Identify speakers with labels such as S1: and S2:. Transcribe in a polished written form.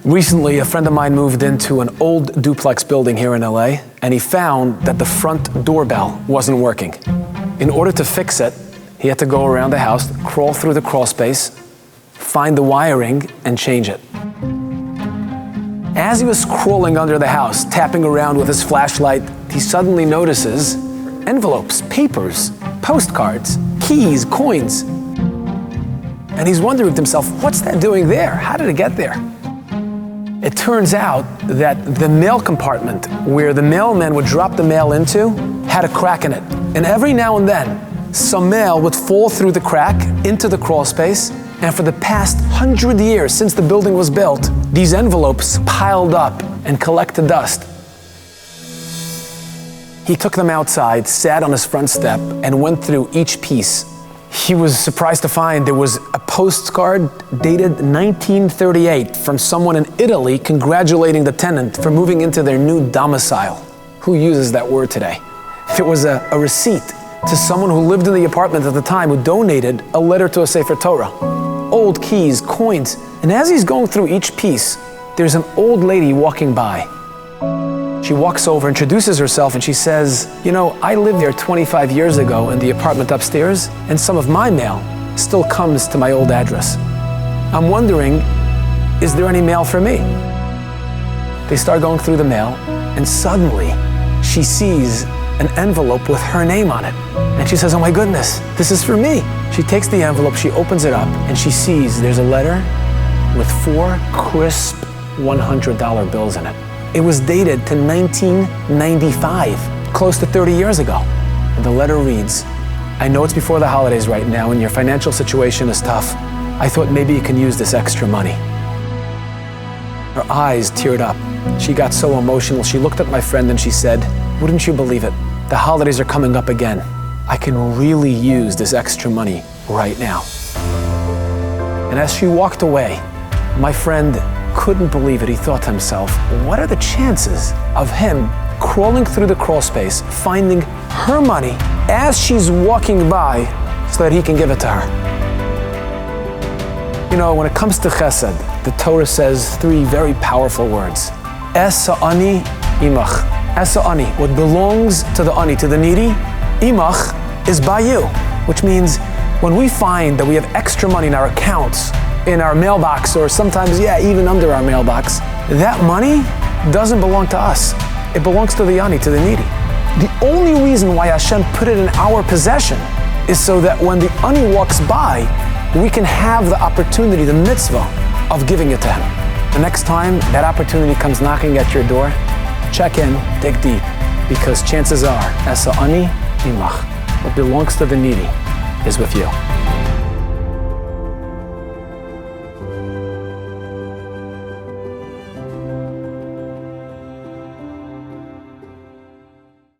S1: Recently, a friend of mine moved into an old duplex building here in LA, and he found that the front doorbell wasn't working. In order to fix it, he had to go around the house, crawl through the crawl space, find the wiring, and change it. As he was crawling under the house, tapping around with his flashlight, he suddenly notices envelopes, papers, postcards, keys, coins. And he's wondering to himself, what's that doing there? How did it get there? It turns out that the mail compartment where the mailman would drop the mail into had a crack in it. And every now and then, some mail would fall through the crack into the crawl space. And for the past 100 years since the building was built, these envelopes piled up and collected dust. He took them outside, sat on his front step, and went through each piece. He was surprised to find there was a postcard dated 1938 from someone in Italy congratulating the tenant for moving into their new domicile. Who uses that word today? There was a receipt to someone who lived in the apartment at the time who donated a letter to a Sefer Torah. Old keys, coins, and as he's going through each piece, there's an old lady walking by. She walks over, introduces herself, and she says, you know, I lived there 25 years ago in the apartment upstairs, and some of my mail still comes to my old address. I'm wondering, is there any mail for me? They start going through the mail, and suddenly she sees an envelope with her name on it. And she says, oh my goodness, this is for me. She takes the envelope, she opens it up, and she sees there's a letter with 4 crisp $100 bills in it. It was dated to 1995, close to 30 years ago. And the letter reads, I know it's before the holidays right now and your financial situation is tough. I thought maybe you can use this extra money. Her eyes teared up. She got so emotional. She looked at my friend and she said, wouldn't you believe it? The holidays are coming up again. I can really use this extra money right now. And as she walked away, my friend couldn't believe it. He thought to himself, what are the chances of him crawling through the crawl space, finding her money as she's walking by so that he can give it to her? You know, when it comes to chesed, the Torah says 3 very powerful words. Es ha'ani imach. Es ha'ani, what belongs to the ani, to the needy, imach is by you, which means when we find that we have extra money in our accounts, in our mailbox, or sometimes, even under our mailbox, that money doesn't belong to us. It belongs to the ani, to the needy. The only reason why Hashem put it in our possession is so that when the ani walks by, we can have the opportunity, the mitzvah, of giving it to him. The next time that opportunity comes knocking at your door, check in, dig deep, because chances are, as ani imach, what belongs to the needy is with you.